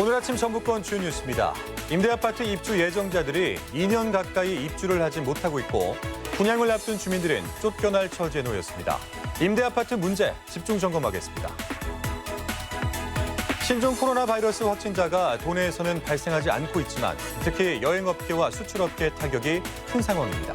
오늘 아침 전북권 주요 뉴스입니다. 임대아파트 입주 예정자들이 2년 가까이 입주를 하지 못하고 있고 분양을 앞둔 주민들은 쫓겨날 처지에 놓였습니다. 임대아파트 문제 집중 점검하겠습니다. 신종 코로나 바이러스 확진자가 도내에서는 발생하지 않고 있지만 특히 여행업계와 수출업계의 타격이 큰 상황입니다.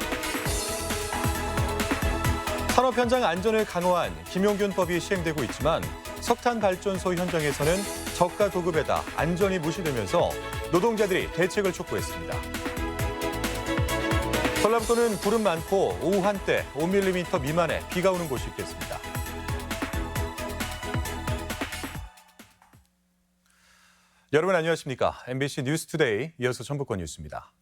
산업 현장 안전을 강화한 김용균법이 시행되고 있지만 석탄 발전소 현장에서는 저가 도급에다 안전이 무시되면서 노동자들이 대책을 촉구했습니다. 전라북도는 구름 많고 오후 한때 5mm 미만의 비가 오는 곳이 있겠습니다. 여러분 안녕하십니까? MBC 뉴스투데이 이어서 전북권 뉴스입니다.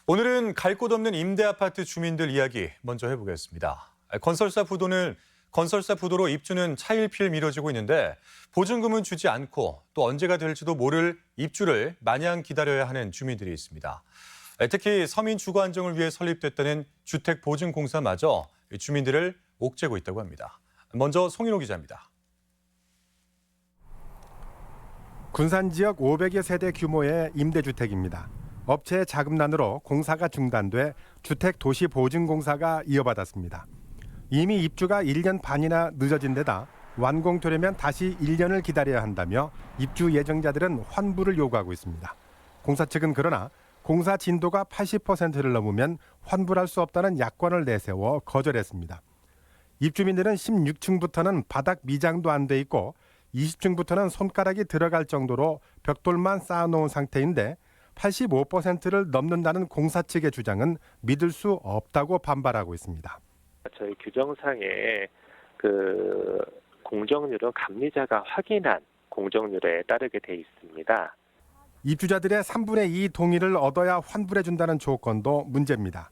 오늘은 갈 곳 없는 임대아파트 주민들 이야기 먼저 해보겠습니다. 건설사 부도로 입주는 차일피일 미뤄지고 있는데 보증금은 주지 않고 또 언제가 될지도 모를 입주를 마냥 기다려야 하는 주민들이 있습니다. 특히 서민 주거 안정을 위해 설립됐다는 주택보증공사마저 주민들을 옥죄고 있다고 합니다. 먼저 송인호 기자입니다. 군산 지역 500여 세대 규모의 임대주택입니다. 업체의 자금난으로 공사가 중단돼 주택도시보증공사가 이어받았습니다. 이미 입주가 1년 반이나 늦어진 데다 완공되려면 다시 1년을 기다려야 한다며 입주 예정자들은 환불을 요구하고 있습니다. 공사 측은 그러나 공사 진도가 80%를 넘으면 환불할 수 없다는 약관을 내세워 거절했습니다. 입주민들은 16층부터는 바닥 미장도 안 돼 있고 20층부터는 손가락이 들어갈 정도로 벽돌만 쌓아놓은 상태인데 85%를 넘는다는 공사 측의 주장은 믿을 수 없다고 반발하고 있습니다. 저희 규정상의 공정률은 감리자가 확인한 공정률에 따르게 돼 있습니다. 입주자들의 3분의 2 동의를 얻어야 환불해준다는 조건도 문제입니다.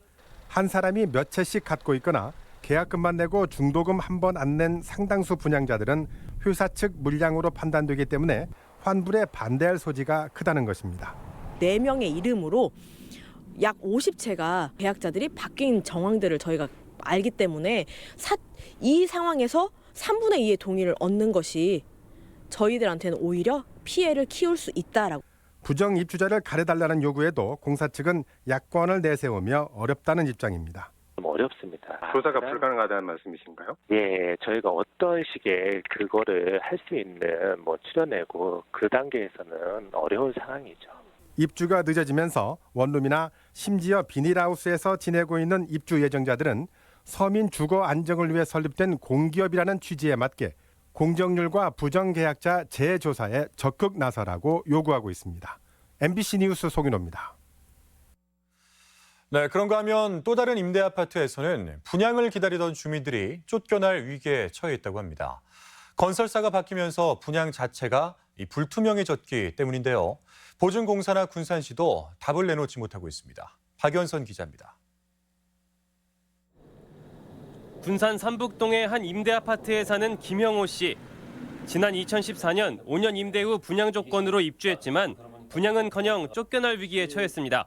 한 사람이 몇 채씩 갖고 있거나 계약금만 내고 중도금 한 번 안 낸 상당수 분양자들은 회사 측 물량으로 판단되기 때문에 환불에 반대할 소지가 크다는 것입니다. 4명의 이름으로 약 50채가 계약자들이 바뀐 정황들을 저희가 알기 때문에 이 상황에서 3분의 2의 동의를 얻는 것이 저희들한테는 오히려 피해를 키울 수 있다라고. 부정 입주자를 가려달라는 요구에도 공사 측은 약관을 내세우며 어렵다는 입장입니다. 어렵습니다. 조사가 불가능하다는 말씀이신가요? 예, 저희가 어떤 식의 그거를 할 수 있는 추려내고 그 단계에서는 어려운 상황이죠. 입주가 늦어지면서 원룸이나 심지어 비닐하우스에서 지내고 있는 입주 예정자들은 서민 주거 안정을 위해 설립된 공기업이라는 취지에 맞게 공정률과 부정계약자 재조사에 적극 나서라고 요구하고 있습니다. MBC 뉴스 송인호입니다. 네, 그런가 하면 또 다른 임대아파트에서는 분양을 기다리던 주민들이 쫓겨날 위기에 처해 있다고 합니다. 건설사가 바뀌면서 분양 자체가 불투명해졌기 때문인데요. 보증공사나 군산시도 답을 내놓지 못하고 있습니다. 박연선 기자입니다. 군산 삼북동의 한 임대아파트에 사는 김형호 씨. 지난 2014년 5년 임대 후 분양 조건으로 입주했지만 분양은커녕 쫓겨날 위기에 처했습니다.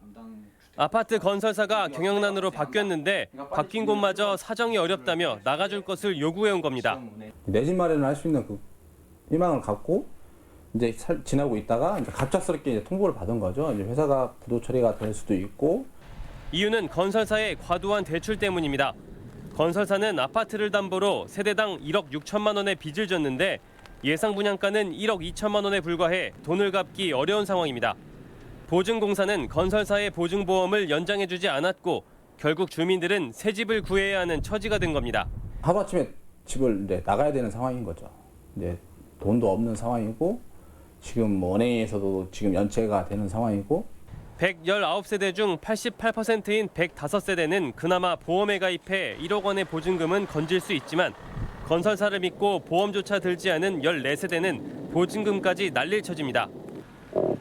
아파트 건설사가 경영난으로 바뀌었는데 바뀐 곳마저 사정이 어렵다며 나가줄 것을 요구해온 겁니다. 내 집 마련을 할 수 있는 그 희망을 갖고 이제 지나고 있다가 이제 갑작스럽게 이제 통보를 받은 거죠. 이제 회사가 부도 처리가 될 수도 있고. 이유는 건설사의 과도한 대출 때문입니다. 건설사는 아파트를 담보로 세대당 1억 6천만 원의 빚을 졌는데 예상 분양가는 1억 2천만 원에 불과해 돈을 갚기 어려운 상황입니다. 보증공사는 건설사의 보증보험을 연장해주지 않았고 결국 주민들은 새 집을 구해야 하는 처지가 된 겁니다. 하루아침에 집을 이제 나가야 되는 상황인 거죠. 이제 돈도 없는 상황이고 지금 은행에서도 지금 연체가 되는 상황이고 119세대 중 88%인 105세대는 그나마 보험에 가입해 1억 원의 보증금은 건질 수 있지만 건설사를 믿고 보험조차 들지 않은 14세대는 보증금까지 날릴 처지입니다.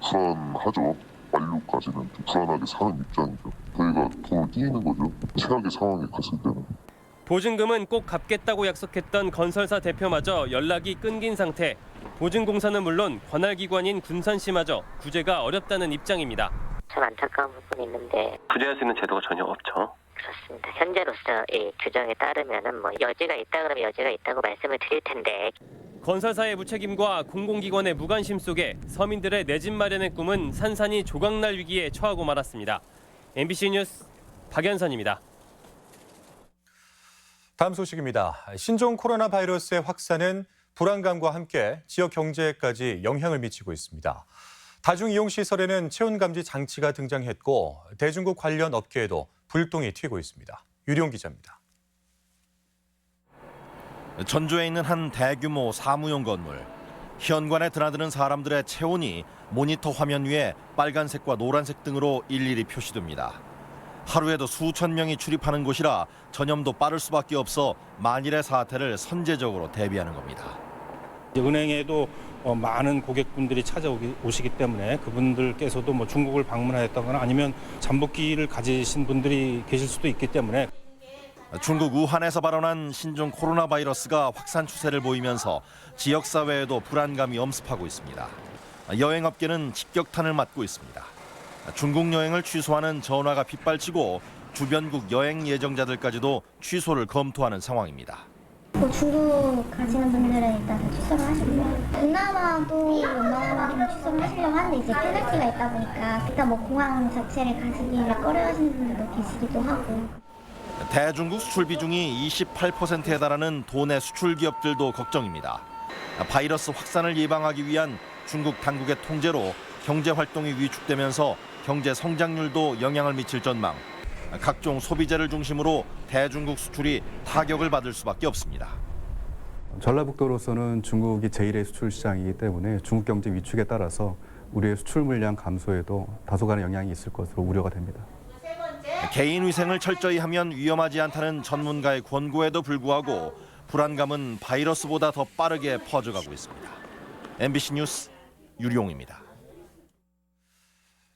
불안하죠. 만료까지는 좀 불안하게 사는 입장이죠. 저희가 돈을 끼는 거죠. 최악의 상황에 갔을 때는. 보증금은 꼭 갚겠다고 약속했던 건설사 대표마저 연락이 끊긴 상태. 보증공사는 물론 관할기관인 군산시마저 구제가 어렵다는 입장입니다. 참 안타까운 부분이 있는데 구제할 수 있는 제도가 전혀 없죠. 그렇습니다. 현재로서 이 규정에 따르면은 여지가 있다 그러면 여지가 있다고 말씀을 드릴 텐데 건설사의 무책임과 공공기관의 무관심 속에 서민들의 내 집 마련의 꿈은 산산이 조각날 위기에 처하고 말았습니다. MBC 뉴스 박연선입니다. 다음 소식입니다. 신종 코로나 바이러스의 확산은 불안감과 함께 지역 경제에까지 영향을 미치고 있습니다. 다중이용시설에는 체온감지 장치가 등장했고 대중국 관련 업계에도 불똥이 튀고 있습니다. 유리용 기자입니다. 전주에 있는 한 대규모 사무용 건물. 현관에 드나드는 사람들의 체온이 모니터 화면 위에 빨간색과 노란색 등으로 일일이 표시됩니다. 하루에도 수천 명이 출입하는 곳이라 전염도 빠를 수밖에 없어 만일의 사태를 선제적으로 대비하는 겁니다. 은행에도 많은 고객분들이 찾아오시기 때문에 그분들께서도 중국을 방문하였다거나 아니면 잠복기를 가지신 분들이 계실 수도 있기 때문에 중국 우한에서 발원한 신종 코로나 바이러스가 확산 추세를 보이면서 지역사회에도 불안감이 엄습하고 있습니다. 여행업계는 직격탄을 맞고 있습니다. 중국 여행을 취소하는 전화가 빗발치고 주변국 여행 예정자들까지도 취소를 검토하는 상황입니다. 중국 가시는 분들은 일단 취소를 하시고요. 동남아도 웬만하면 취소를 하시려고 하는데 이제 페널티가 있다 보니까 일단 공항 자체를 가시기를 꺼려하시는 분들도 계시기도 하고. 대중국 수출 비중이 28%에 달하는 도내 수출 기업들도 걱정입니다. 바이러스 확산을 예방하기 위한 중국 당국의 통제로 경제 활동이 위축되면서 경제 성장률도 영향을 미칠 전망. 각종 소비재를 중심으로 대중국 수출이 타격을 받을 수밖에 없습니다. 전라북도로서는 중국이 제1의 수출 시장이기 때문에 중국 경제 위축에 따라서 우리의 수출 물량 감소에도 다소간의 영향이 있을 것으로 우려가 됩니다. 개인 위생을 철저히 하면 위험하지 않다는 전문가의 권고에도 불구하고 불안감은 바이러스보다 더 빠르게 퍼져가고 있습니다. MBC 뉴스 유리용입니다.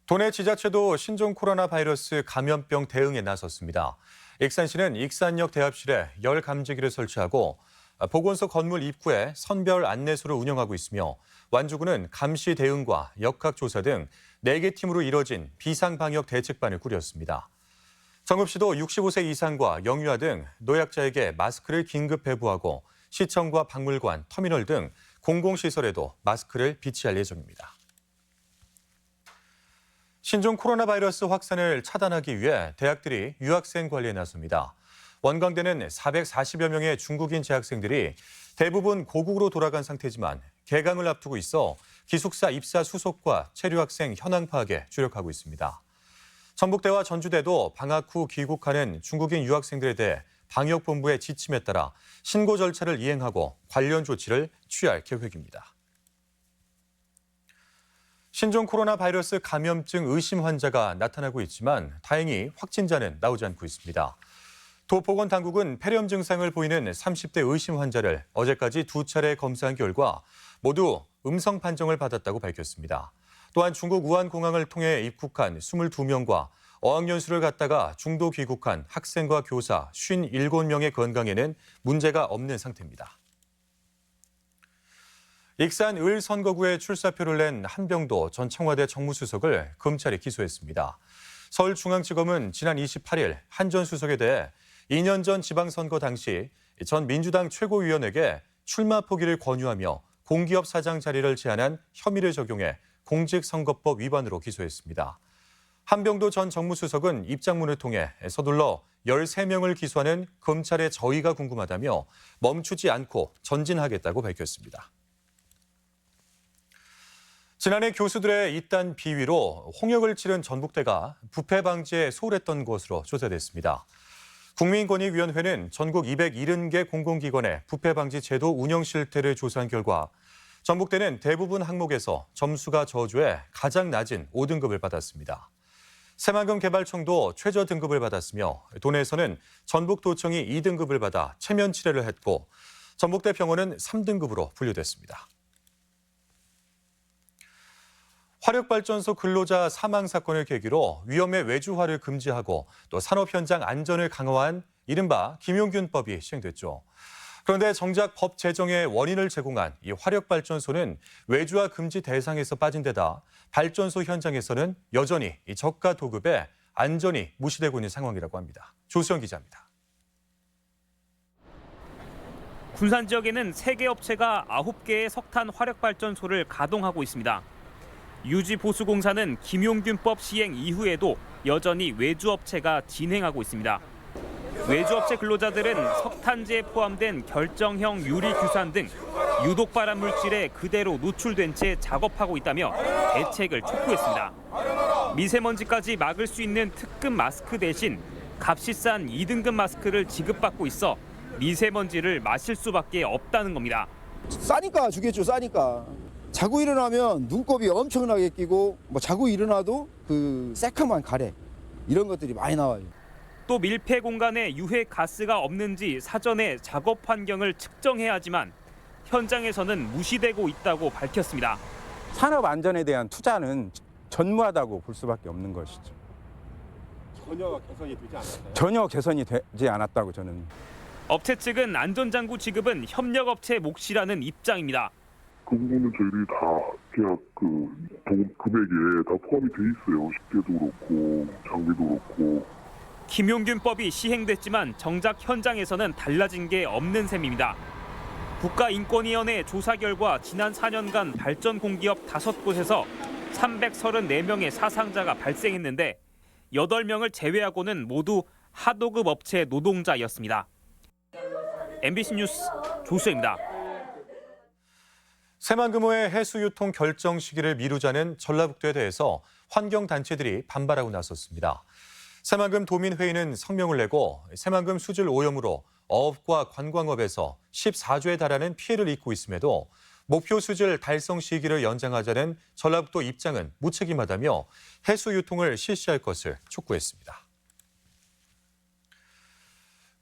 도내 지자체도 신종 코로나 바이러스 감염병 대응에 나섰습니다. 익산시는 익산역 대합실에 열 감지기를 설치하고 보건소 건물 입구에 선별 안내소를 운영하고 있으며 완주군은 감시 대응과 역학조사 등 4개 팀으로 이뤄진 비상방역 대책반을 꾸렸습니다. 정읍시도 65세 이상과 영유아 등 노약자에게 마스크를 긴급 배부하고 시청과 박물관, 터미널 등 공공시설에도 마스크를 비치할 예정입니다. 신종 코로나 바이러스 확산을 차단하기 위해 대학들이 유학생 관리에 나섭니다. 원광대는 440여 명의 중국인 재학생들이 대부분 고국으로 돌아간 상태지만 개강을 앞두고 있어 기숙사 입사 수속과 체류 학생 현황 파악에 주력하고 있습니다. 전북대와 전주대도 방학 후 귀국하는 중국인 유학생들에 대해 방역본부의 지침에 따라 신고 절차를 이행하고 관련 조치를 취할 계획입니다. 신종 코로나 바이러스 감염증 의심 환자가 나타나고 있지만 다행히 확진자는 나오지 않고 있습니다. 도보건당국은 폐렴 증상을 보이는 30대 의심 환자를 어제까지 2차례 검사한 결과 모두 음성 판정을 받았다고 밝혔습니다. 또한 중국 우한공항을 통해 입국한 22명과 어학연수를 갔다가 중도 귀국한 학생과 교사 57명의 건강에는 문제가 없는 상태입니다. 익산 을 선거구에 출사표를 낸 한병도 전 청와대 정무수석을 검찰이 기소했습니다. 서울중앙지검은 지난 28일 한 전 수석에 대해 2년 전 지방선거 당시 전 민주당 최고위원에게 출마 포기를 권유하며 공기업 사장 자리를 제안한 혐의를 적용해 공직선거법 위반으로 기소했습니다. 한병도 전 정무수석은 입장문을 통해 서둘러 13명을 기소하는 검찰의 저의가 궁금하다며 멈추지 않고 전진하겠다고 밝혔습니다. 지난해 교수들의 이딴 비위로 홍역을 치른 전북대가 부패 방지에 소홀했던 것으로 조사됐습니다. 국민권익위원회는 전국 270개 공공기관의 부패 방지 제도 운영 실태를 조사한 결과 전북대는 대부분 항목에서 점수가 저조해 가장 낮은 5등급을 받았습니다. 새만금개발청도 최저 등급을 받았으며 도내에서는 전북도청이 2등급을 받아 체면 치레를 했고 전북대 병원은 3등급으로 분류됐습니다. 화력발전소 근로자 사망 사건을 계기로 위험의 외주화를 금지하고 또 산업 현장 안전을 강화한 이른바 김용균법이 시행됐죠. 그런데 정작 법 제정의 원인을 제공한 이 화력발전소는 외주화 금지 대상에서 빠진 데다 발전소 현장에서는 여전히 이 저가 도급에 안전이 무시되고 있는 상황이라고 합니다. 조수영 기자입니다. 군산 지역에는 3개 업체가 9개의 석탄 화력발전소를 가동하고 있습니다. 유지보수공사는 김용균법 시행 이후에도 여전히 외주업체가 진행하고 있습니다. 외주업체 근로자들은 석탄재에 포함된 결정형 유리규산 등 유독발암 물질에 그대로 노출된 채 작업하고 있다며 대책을 촉구했습니다. 미세먼지까지 막을 수 있는 특급 마스크 대신 값이 싼 2등급 마스크를 지급받고 있어 미세먼지를 마실 수밖에 없다는 겁니다. 싸니까 주겠죠. 싸니까. 자고 일어나면 눈곱이 엄청나게 끼고 뭐 자고 일어나도 그 새카만 가래 이런 것들이 많이 나와요. 또 밀폐 공간에 유해 가스가 없는지 사전에 작업 환경을 측정해야 하지만 현장에서는 무시되고 있다고 밝혔습니다. 산업 안전에 대한 투자는 전무하다고 볼 수밖에 없는 것이죠. 전혀 개선이 되지 않았어요? 전혀 개선이 되지 않았다고 저는. 업체 측은 안전장구 지급은 협력업체 몫이라는 입장입니다. 그 부분은 저희들이 다 계약 금액에 다 포함이 돼 있어요. 식대도 그렇고 장비도 그렇고. 김용균법이 시행됐지만 정작 현장에서는 달라진 게 없는 셈입니다. 국가인권위원회 조사 결과 지난 4년간 발전 공기업 5곳에서 334명의 사상자가 발생했는데 8명을 제외하고는 모두 하도급 업체 노동자였습니다. MBC 뉴스 조수입니다. 새만금호의 해수 유통 결정 시기를 미루자는 전라북도에 대해서 환경단체들이 반발하고 나섰습니다. 새만금 도민회의는 성명을 내고 새만금 수질 오염으로 어업과 관광업에서 14조에 달하는 피해를 입고 있음에도 목표 수질 달성 시기를 연장하자는 전라북도 입장은 무책임하다며 해수 유통을 실시할 것을 촉구했습니다.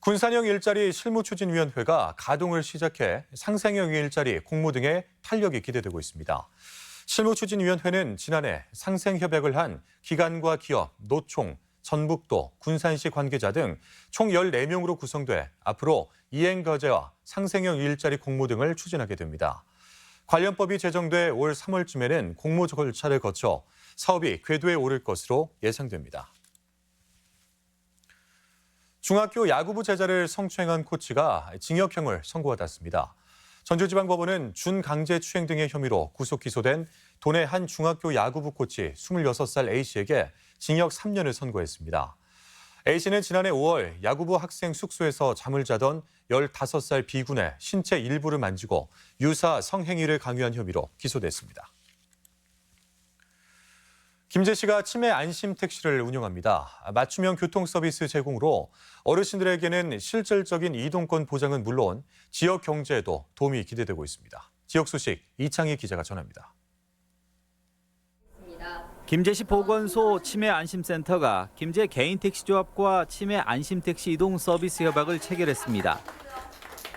군산형 일자리 실무추진위원회가 가동을 시작해 상생형 일자리, 공모 등의 탄력이 기대되고 있습니다. 실무추진위원회는 지난해 상생협약을 한 기관과 기업, 노총, 전북도, 군산시 관계자 등 총 14명으로 구성돼 앞으로 이행과제와 상생형 일자리 공모 등을 추진하게 됩니다. 관련법이 제정돼 올 3월쯤에는 공모 절차를 거쳐 사업이 궤도에 오를 것으로 예상됩니다. 중학교 야구부 제자를 성추행한 코치가 징역형을 선고받았습니다. 전주지방법원은 준강제추행 등의 혐의로 구속 기소된 도내 한 중학교 야구부 코치 26살 A씨에게 징역 3년을 선고했습니다. A씨는 지난해 5월 야구부 학생 숙소에서 잠을 자던 15살 B군의 신체 일부를 만지고 유사 성행위를 강요한 혐의로 기소됐습니다. 김제시가 치매 안심 택시를 운영합니다. 맞춤형 교통 서비스 제공으로 어르신들에게는 실질적인 이동권 보장은 물론 지역 경제에도 도움이 기대되고 있습니다. 지역 소식 이창희 기자가 전합니다. 김제시 보건소 치매 안심센터가 김제 개인택시조합과 치매 안심택시 이동 서비스 협약을 체결했습니다.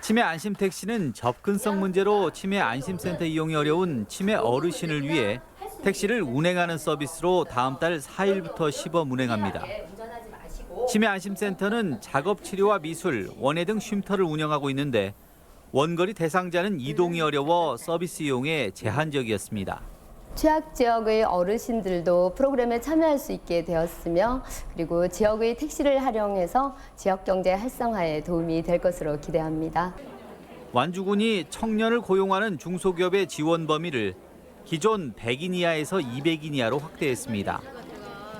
치매 안심택시는 접근성 문제로 치매 안심센터 이용이 어려운 치매 어르신을 위해 택시를 운행하는 서비스로 다음 달 4일부터 시범 운행합니다. 치매 안심센터는 작업치료와 미술, 원예 등 쉼터를 운영하고 있는데 원거리 대상자는 이동이 어려워 서비스 이용에 제한적이었습니다. 취약 지역의 어르신들도 프로그램에 참여할 수 있게 되었으며 그리고 지역의 택시를 활용해서 지역 경제 활성화에 도움이 될 것으로 기대합니다. 완주군이 청년을 고용하는 중소기업의 지원 범위를 기존 100인 이하에서 200인 이하로 확대했습니다.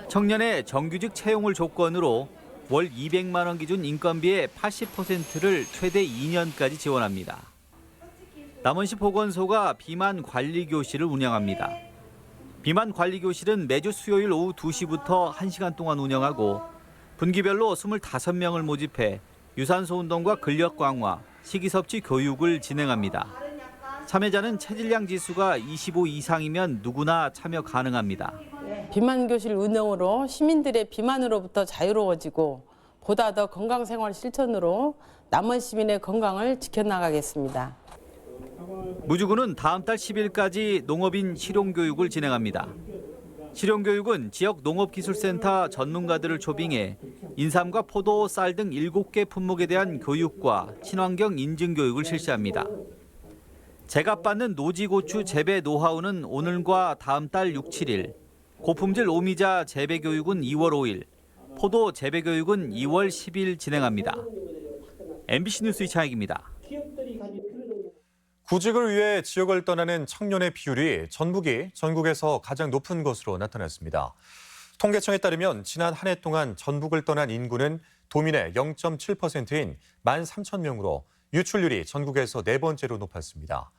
청년의 정규직 채용을 조건으로 월 200만 원 기준 인건비의 80%를 최대 2년까지 지원합니다. 남원시 보건소가 비만 관리 교실을 운영합니다. 비만 관리 교실은 매주 수요일 오후 2시부터 1시간 동안 운영하고 분기별로 25명을 모집해 유산소 운동과 근력 강화, 식이섭취 교육을 진행합니다. 참여자는 체질량 지수가 25 이상이면 누구나 참여 가능합니다. 비만 교실 운영으로 시민들의 비만으로부터 자유로워지고 보다 더 건강생활 실천으로 남원 시민의 건강을 지켜나가겠습니다. 무주군은 다음 달 10일까지 농업인 실용교육을 진행합니다. 실용교육은 지역 농업기술센터 전문가들을 초빙해 인삼과 포도, 쌀 등 7개 품목에 대한 교육과 친환경 인증교육을 실시합니다. 제값받는 노지고추 재배 노하우는 오늘과 다음 달 6, 7일, 고품질 오미자 재배 교육은 2월 5일, 포도 재배 교육은 2월 10일 진행합니다. MBC 뉴스 이창익입니다. 구직을 위해 지역을 떠나는 청년의 비율이 전북이 전국에서 가장 높은 것으로 나타났습니다. 통계청에 따르면 지난 한 해 동안 전북을 떠난 인구는 도민의 0.7%인 13,000명으로 유출률이 전국에서 네 번째로 높았습니다.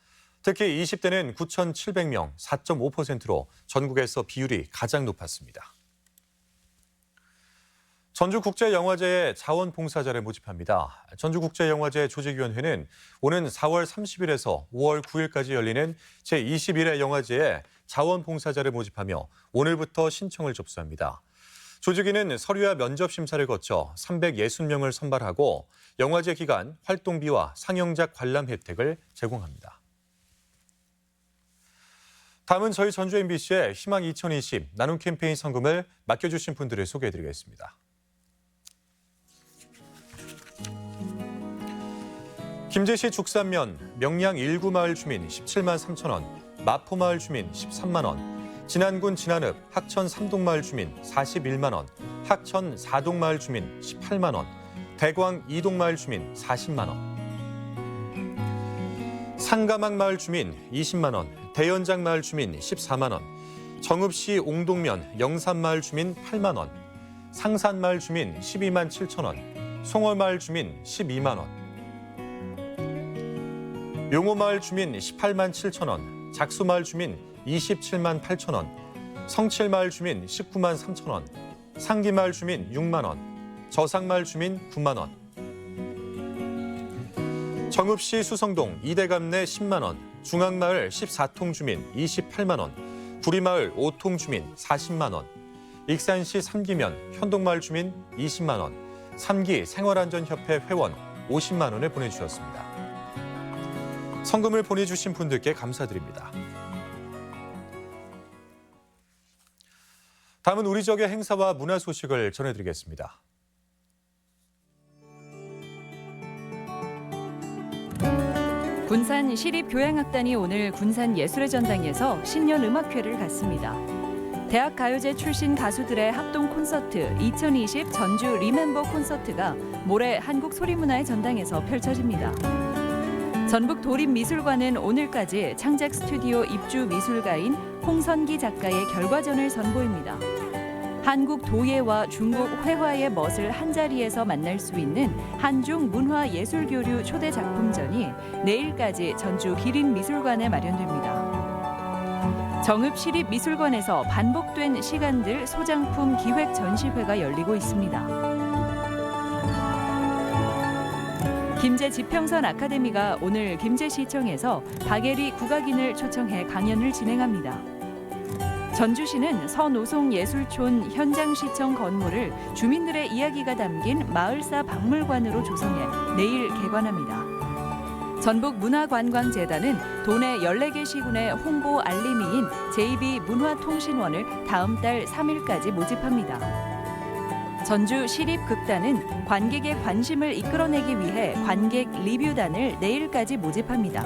특히 20대는 9,700명, 4.5%로 전국에서 비율이 가장 높았습니다. 전주국제영화제에 자원봉사자를 모집합니다. 전주국제영화제 조직위원회는 오는 4월 30일에서 5월 9일까지 열리는 제21회 영화제에 자원봉사자를 모집하며 오늘부터 신청을 접수합니다. 조직위는 서류와 면접 심사를 거쳐 360명을 선발하고 영화제 기간 활동비와 상영작 관람 혜택을 제공합니다. 다음은 저희 전주 MBC의 희망 2020 나눔 캠페인 성금을 맡겨주신 분들을 소개해드리겠습니다. 김제시 죽산면 명량 1구 마을 주민 17만 3천 원, 마포마을 주민 13만 원, 진안군 진안읍 학천 3동 마을 주민 41만 원, 학천 4동 마을 주민 18만 원, 대광 2동 마을 주민 40만 원, 상가막 마을 주민 20만 원, 대연장 마을 주민 14만 원, 정읍시 옹동면 영산 마을 주민 8만 원, 상산 마을 주민 12만 7천 원, 송월 마을 주민 12만 원, 용호마을 주민 18만 7천 원, 작수마을 주민 27만 8천 원, 성칠마을 주민 19만 3천 원, 상기마을 주민 6만 원, 저상마을 주민 9만 원, 정읍시 수성동 이대감내 10만 원, 중앙마을 14통 주민 28만 원, 구리마을 5통 주민 40만 원, 익산시 삼기면 현동마을 주민 20만 원, 삼기 생활안전협회 회원 50만 원을 보내주셨습니다. 성금을 보내주신 분들께 감사드립니다. 다음은 우리 지역의 행사와 문화 소식을 전해드리겠습니다. 군산 시립교향악단이 오늘 군산 예술의 전당에서 신년 음악회를 갖습니다. 대학 가요제 출신 가수들의 합동 콘서트 2020 전주 리멤버 콘서트가 모레 한국소리문화의 전당에서 펼쳐집니다. 전북도립미술관은 오늘까지 창작 스튜디오 입주 미술가인 홍선기 작가의 결과전을 선보입니다. 한국 도예와 중국 회화의 멋을 한자리에서 만날 수 있는 한중 문화예술교류 초대 작품전이 내일까지 전주 기린미술관에 마련됩니다. 정읍시립미술관에서 반복된 시간들 소장품 기획 전시회가 열리고 있습니다. 김제지평선 아카데미가 오늘 김제시청에서 박예리 국악인을 초청해 강연을 진행합니다. 전주시는 서노송예술촌 현장시청 건물을 주민들의 이야기가 담긴 마을사 박물관으로 조성해 내일 개관합니다. 전북문화관광재단은 도내 14개 시군의 홍보 알림이인 JB문화통신원을 다음 달 3일까지 모집합니다. 전주시립극단은 관객의 관심을 이끌어내기 위해 관객 리뷰단을 내일까지 모집합니다.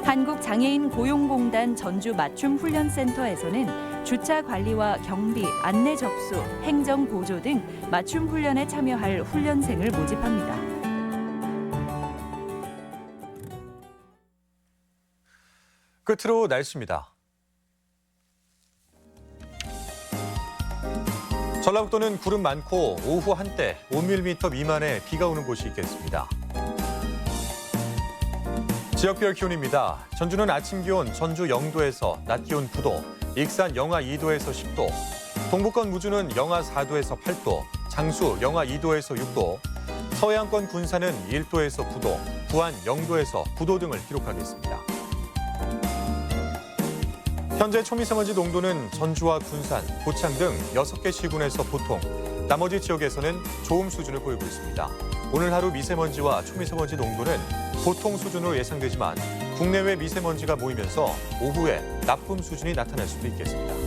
한국장애인 고용공단 전주맞춤훈련센터에서는 주차 관리와 경비, 안내 접수, 행정 보조 등 맞춤 훈련에 참여할 훈련생을 모집합니다. 끝으로 날씨입니다. 전라북도는 구름 많고 오후 한때 5mm 미만의 비가 오는 곳이 있겠습니다. 지역별 기온입니다. 전주는 아침 기온 전주 0도에서 낮 기온 9도, 익산 영하 2도에서 10도, 동부권 무주는 영하 4도에서 8도, 장수 영하 2도에서 6도, 서해안권 군산은 1도에서 9도, 부안 0도에서 9도 등을 기록하겠습니다. 현재 초미세먼지 농도는 전주와 군산, 고창 등 6개 시군에서 보통, 나머지 지역에서는 좋음 수준을 보이고 있습니다. 오늘 하루 미세먼지와 초미세먼지 농도는 보통 수준으로 예상되지만 국내외 미세먼지가 모이면서 오후에 나쁨 수준이 나타날 수도 있겠습니다.